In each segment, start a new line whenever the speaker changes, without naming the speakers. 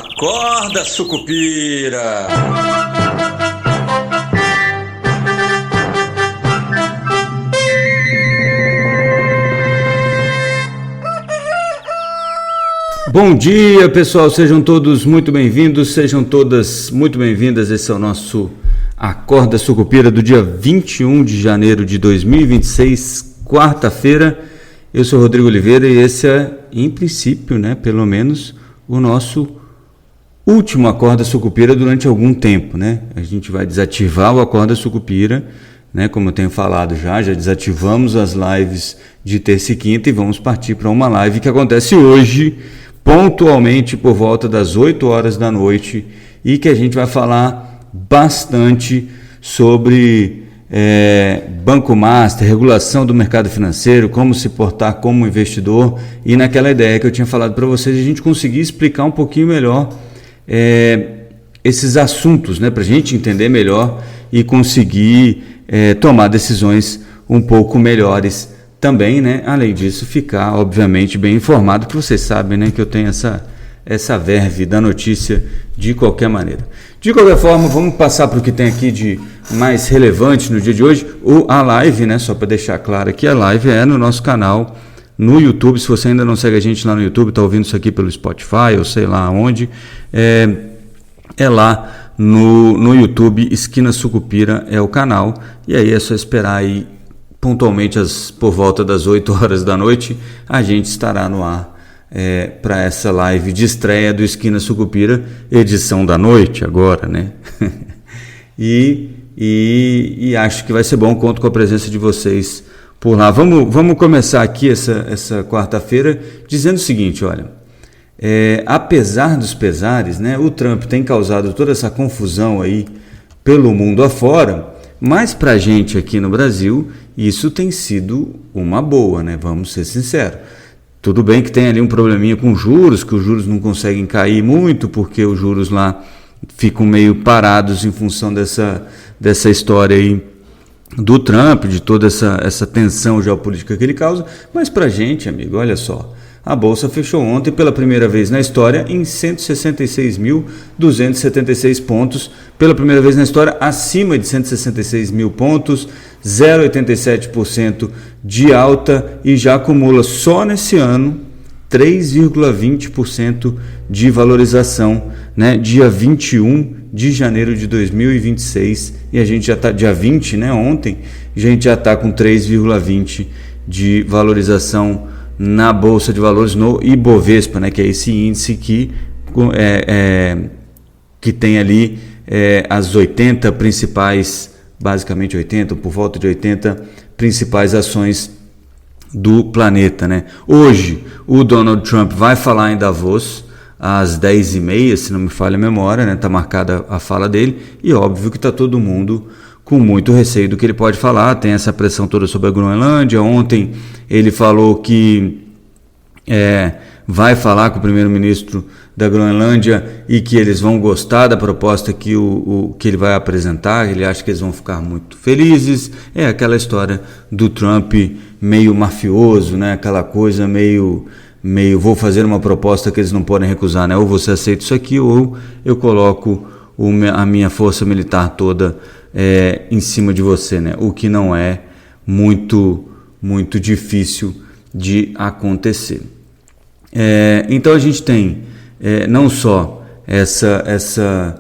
Acorda, Sucupira!
Bom dia, pessoal, sejam todos muito bem-vindos, sejam todas muito bem-vindas. Esse é o nosso Acorda Sucupira do dia 21 de janeiro de 2026, quarta-feira. Eu sou Rodrigo Oliveira e esse é, em princípio, né, pelo menos, o nosso último Acorda Sucupira durante algum tempo, né? A gente vai desativar o Acorda Sucupira, né? Como eu tenho falado já desativamos as lives de terça e quinta e vamos partir para uma live que acontece hoje, pontualmente por volta das 8 horas da noite, e que a gente vai falar bastante sobre Banco Master, regulação do mercado financeiro, como se portar como investidor, e naquela ideia que eu tinha falado para vocês, a gente conseguir explicar um pouquinho melhor esses assuntos, né, para a gente entender melhor e conseguir tomar decisões um pouco melhores também, né? Além disso, ficar, obviamente, bem informado, que vocês sabem, né, que eu tenho essa verve da notícia de qualquer maneira. De qualquer forma, vamos passar para o que tem aqui de mais relevante no dia de hoje, a live, né? Só para deixar claro aqui, a live é no nosso canal no YouTube. Se você ainda não segue a gente lá no YouTube, está ouvindo isso aqui pelo Spotify ou sei lá onde, é lá no YouTube, Esquina Sucupira é o canal, e aí é só esperar aí pontualmente por volta das 8 horas da noite, a gente estará no ar para essa live de estreia do Esquina Sucupira, edição da noite agora, né? e acho que vai ser bom, conto com a presença de vocês por lá. Vamos começar aqui essa quarta-feira dizendo o seguinte, olha, apesar dos pesares, né, o Trump tem causado toda essa confusão aí pelo mundo afora, mas para a gente aqui no Brasil, isso tem sido uma boa, né? Vamos ser sinceros. Tudo bem que tem ali um probleminha com juros, que os juros não conseguem cair muito, porque os juros lá ficam meio parados em função dessa história aí do Trump, de toda essa tensão geopolítica que ele causa. Mas para a gente, amigo, olha só, a Bolsa fechou ontem pela primeira vez na história em 166.276 pontos, pela primeira vez na história acima de 166 mil pontos, 0,87% de alta, e já acumula só nesse ano 3,20% de valorização, né? Dia 21 de janeiro de 2026, e a gente já está, dia 20, né? Ontem, a gente já está com 3,20% de valorização na Bolsa de Valores, no Ibovespa, né, que é esse índice que tem ali as 80 principais, basicamente 80, por volta de 80 principais ações do planeta, né? Hoje o Donald Trump vai falar em Davos às 10h30, se não me falha a memória, né? Tá marcada a fala dele, e óbvio que está todo mundo com muito receio do que ele pode falar. Tem essa pressão toda sobre a Groenlândia. Ontem ele falou que vai falar com o primeiro-ministro da Groenlândia e que eles vão gostar da proposta que ele vai apresentar. Ele acha que eles vão ficar muito felizes. É aquela história do Trump meio mafioso, né? Aquela coisa meio vou fazer uma proposta que eles não podem recusar, né? Ou você aceita isso aqui, ou eu coloco a minha força militar toda em cima de você, né? O que não é muito difícil de acontecer. Então a gente tem não só essa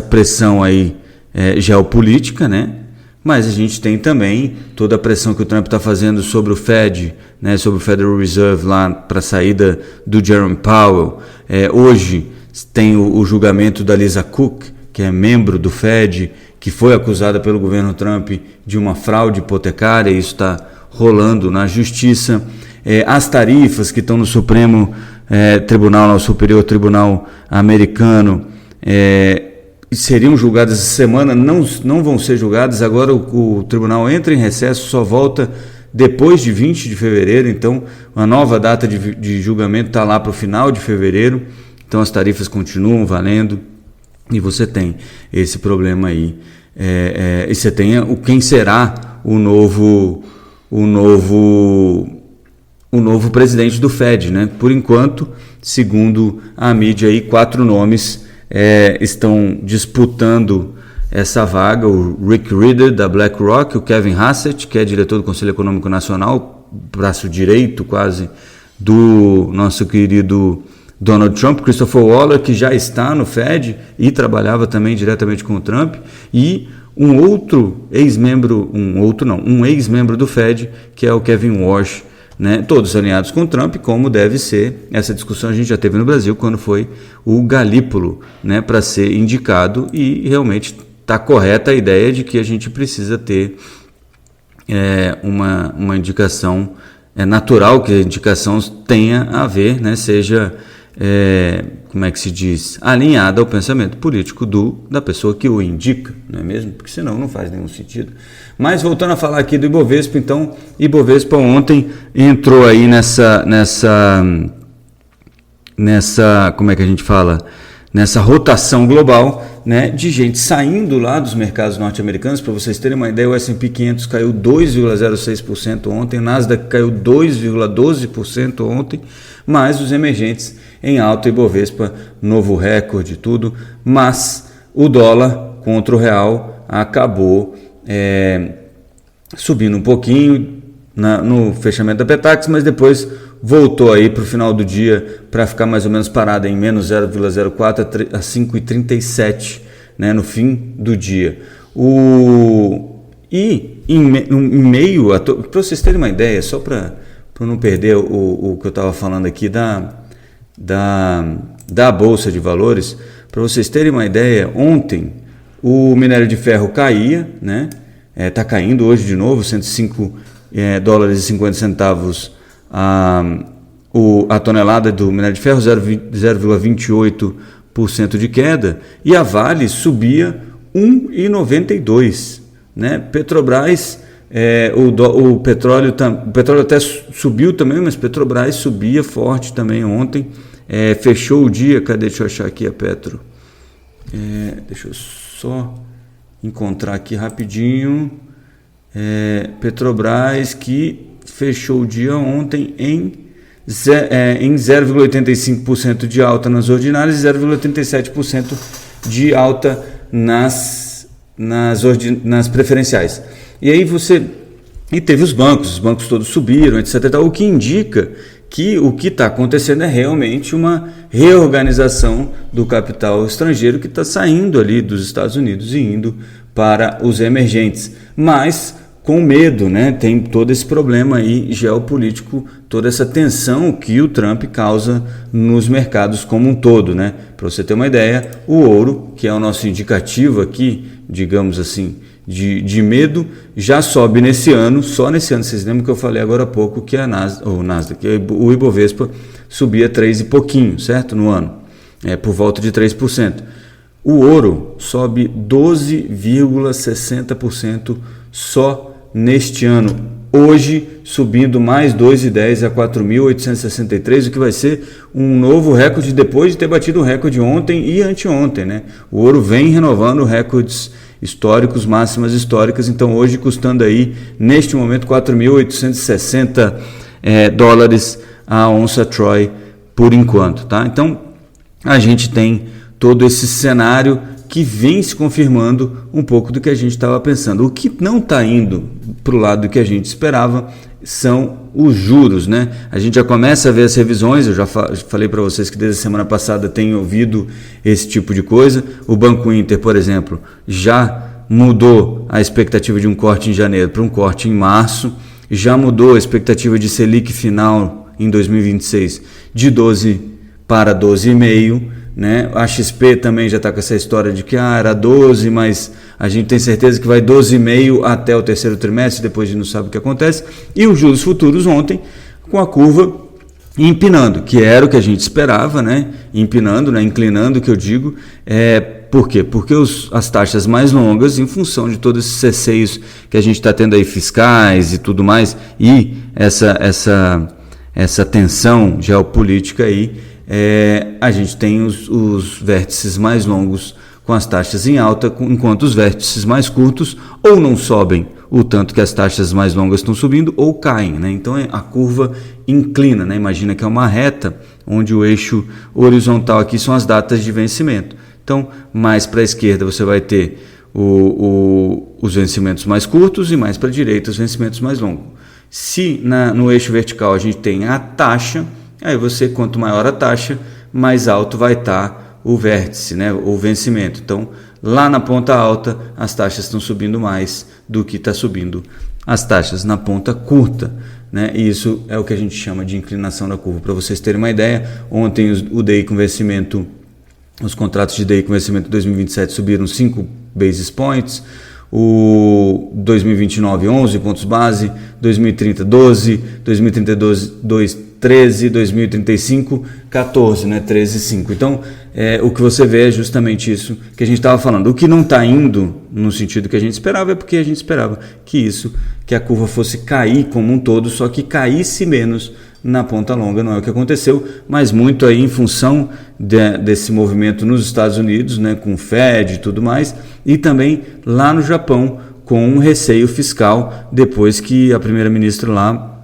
pressão aí geopolítica, né? Mas a gente tem também toda a pressão que o Trump está fazendo sobre o Fed, né? Sobre o Federal Reserve lá para a saída do Jerome Powell. Hoje tem o julgamento da Lisa Cook, que é membro do Fed, que foi acusada pelo governo Trump de uma fraude hipotecária. Isso está rolando na justiça. As tarifas que estão no Supremo Tribunal, no Superior Tribunal Americano, seriam julgadas essa semana, não vão ser julgadas. Agora o tribunal entra em recesso, só volta depois de 20 de fevereiro, então a nova data de julgamento está lá para o final de fevereiro, então as tarifas continuam valendo, e você tem esse problema aí, e você tem quem será o novo o novo presidente do Fed, né? Por enquanto, segundo a mídia, aí, 4 nomes estão disputando essa vaga: o Rick Rieder, da BlackRock, o Kevin Hassett, que é diretor do Conselho Econômico Nacional, braço direito quase do nosso querido Donald Trump, Christopher Waller, que já está no Fed e trabalhava também diretamente com o Trump, e um ex-membro do Fed, que é o Kevin Warsh, né? Todos alinhados com o Trump, como deve ser. Essa discussão a gente já teve no Brasil quando foi o Galípolo, né, para ser indicado, e realmente está correta a ideia de que a gente precisa ter uma indicação, natural que a indicação tenha a ver, né, seja, como é que se diz, alinhada ao pensamento político da pessoa que o indica, não é mesmo? Porque senão não faz nenhum sentido. Mas voltando a falar aqui do Ibovespa, então, Ibovespa ontem entrou aí nessa como é que a gente fala? Nessa rotação global, né, de gente saindo lá dos mercados norte-americanos. Para vocês terem uma ideia, o S&P 500 caiu 2,06% ontem, o Nasdaq caiu 2,12% ontem, mas os emergentes em alta, Ibovespa, novo recorde e tudo, mas o dólar contra o real acabou subindo um pouquinho no fechamento da Petax, mas depois voltou aí para o final do dia para ficar mais ou menos parada em menos 0,04 a 5,37, né, no fim do dia. E em meio a... Para vocês terem uma ideia, só para não perder o que eu estava falando aqui da Bolsa de Valores, para vocês terem uma ideia, ontem o minério de ferro caía, né? Está caindo hoje de novo, 105 dólares e 50 centavos a tonelada do minério de ferro, 0,28% de queda, e a Vale subia 1,92, né? Petrobras, o petróleo até subiu também, mas Petrobras subia forte também ontem, fechou o dia. Deixa eu achar aqui a Petro, deixa eu só encontrar aqui rapidinho. Petrobras, que fechou o dia ontem em 0,85% de alta nas ordinárias e 0,87% de alta nas preferenciais. E aí teve os bancos todos subiram, etc. O que indica que o que está acontecendo é realmente uma reorganização do capital estrangeiro que está saindo ali dos Estados Unidos e indo para os emergentes, mas com medo, né? Tem todo esse problema aí geopolítico, toda essa tensão que o Trump causa nos mercados como um todo, né? Para você ter uma ideia, o ouro, que é o nosso indicativo aqui, digamos assim, de medo, já sobe nesse ano, só nesse ano. Vocês lembram que eu falei agora há pouco que o Ibovespa subia 3 e pouquinho, certo? No ano, por volta de 3%. O ouro sobe 12,60% só neste ano, hoje subindo mais 2,10 a 4.863, o que vai ser um novo recorde depois de ter batido o recorde ontem e anteontem, né? O ouro vem renovando recordes históricos, máximas históricas, então hoje custando aí, neste momento, 4.860 dólares a onça Troy por enquanto, tá? Então a gente tem todo esse cenário que vem se confirmando um pouco do que a gente estava pensando. O que não está indo para o lado do que a gente esperava são os juros, né? A gente já começa a ver as revisões. Eu já falei para vocês que desde a semana passada tenho ouvido esse tipo de coisa. O Banco Inter, por exemplo, já mudou a expectativa de um corte em janeiro para um corte em março, já mudou a expectativa de Selic final em 2026 de 12 para 12,5%. Né? A XP também já está com essa história de que era 12, mas a gente tem certeza que vai 12,5 até o terceiro trimestre, depois a gente não sabe o que acontece. E os juros futuros ontem com a curva empinando, que era o que a gente esperava, né? Empinando, né? Inclinando, que eu digo. Por quê? Porque as taxas mais longas, em função de todos esses receios que a gente está tendo aí, fiscais e tudo mais, e essa tensão geopolítica aí, a gente tem os vértices mais longos com as taxas em alta, enquanto os vértices mais curtos ou não sobem o tanto que as taxas mais longas estão subindo ou caem, né? Então a curva inclina, né? Imagina que é uma reta onde o eixo horizontal aqui são as datas de vencimento. Então, mais para a esquerda você vai ter os vencimentos mais curtos e mais para a direita os vencimentos mais longos. Se no eixo vertical a gente tem a taxa, aí quanto maior a taxa, mais alto vai estar o vértice, né? O vencimento. Então, lá na ponta alta, as taxas estão subindo mais do que está subindo as taxas na ponta curta, né? E isso é o que a gente chama de inclinação da curva. Para vocês terem uma ideia, ontem o DI com vencimento, os contratos de DI com vencimento 2027 subiram 5 basis points, o 2029 11 pontos base, 2030 12, 2032 13, 2035 14, né? 13,5. Então, o que você vê é justamente isso que a gente estava falando. O que não está indo no sentido que a gente esperava é porque a gente esperava que a curva fosse cair como um todo, só que caísse menos na ponta longa. Não é o que aconteceu, mas muito aí em função desse movimento nos Estados Unidos, né? Com o Fed e tudo mais, e também lá no Japão com um receio fiscal depois que a primeira-ministra lá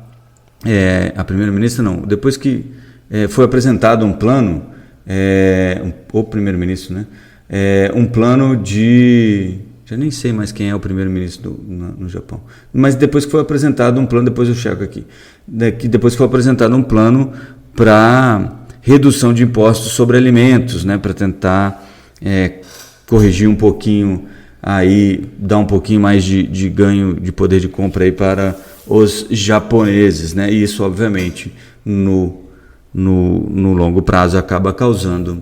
depois que foi apresentado um plano, o primeiro-ministro, né? Um plano de... Já nem sei mais quem é o primeiro-ministro no Japão. Mas depois que foi apresentado um plano, depois eu checo aqui, depois que foi apresentado um plano para redução de impostos sobre alimentos, né? Para tentar corrigir um pouquinho, aí dar um pouquinho mais de ganho de poder de compra aí para os japoneses, né? E isso, obviamente, no longo prazo acaba causando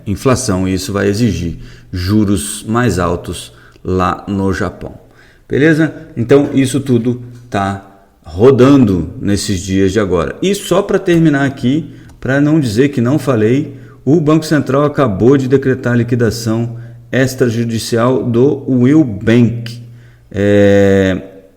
inflação, e isso vai exigir juros mais altos lá no Japão. Beleza? Então, isso tudo está rodando nesses dias de agora. E só para terminar aqui, para não dizer que não falei, o Banco Central acabou de decretar a liquidação extrajudicial do Will Bank.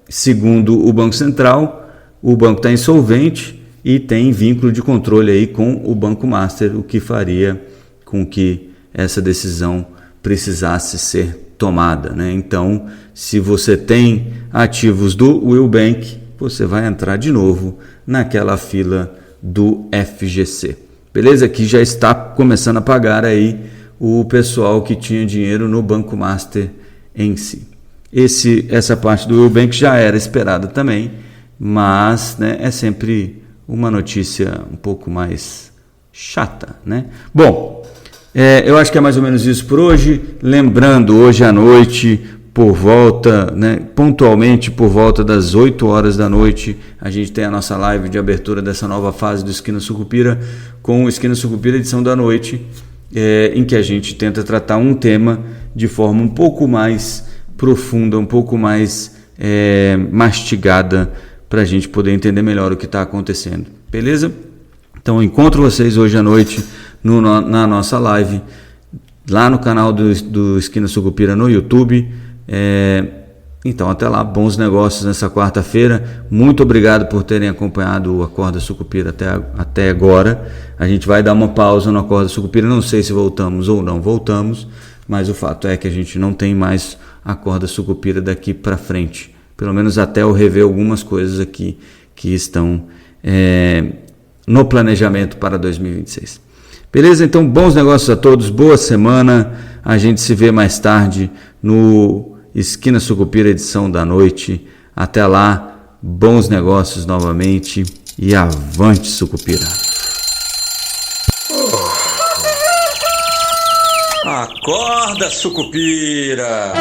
Segundo o Banco Central, o banco está insolvente e tem vínculo de controle aí com o Banco Master, o que faria com que essa decisão precisasse ser tomada, né? Então, se você tem ativos do Will Bank, você vai entrar de novo naquela fila do FGC. Beleza? Que já está começando a pagar aí o pessoal que tinha dinheiro no Banco Master em si. Essa parte do Will Bank já era esperada também, mas, né, é sempre uma notícia um pouco mais chata, né? Bom, eu acho que é mais ou menos isso por hoje. Lembrando, hoje à noite, por volta, né, pontualmente por volta das 8 horas da noite, a gente tem a nossa live de abertura dessa nova fase do Esquina Sucupira, com o Esquina Sucupira edição da noite, em que a gente tenta tratar um tema de forma um pouco mais profunda, um pouco mais mastigada, para a gente poder entender melhor o que está acontecendo. Beleza? Então, encontro vocês hoje à noite na nossa live, lá no canal do Esquina Sucupira no YouTube. Então, até lá, bons negócios nessa quarta-feira. Muito obrigado por terem acompanhado o Acorda Sucupira até agora. A gente vai dar uma pausa no Acorda Sucupira, não sei se voltamos ou não voltamos, mas o fato é que a gente não tem mais Acorda Sucupira daqui para frente, pelo menos até eu rever algumas coisas aqui que estão no planejamento para 2026. Beleza? Então, bons negócios a todos, boa semana, a gente se vê mais tarde no Esquina Sucupira edição da noite. Até lá, bons negócios novamente e avante Sucupira.
Acorda, Sucupira!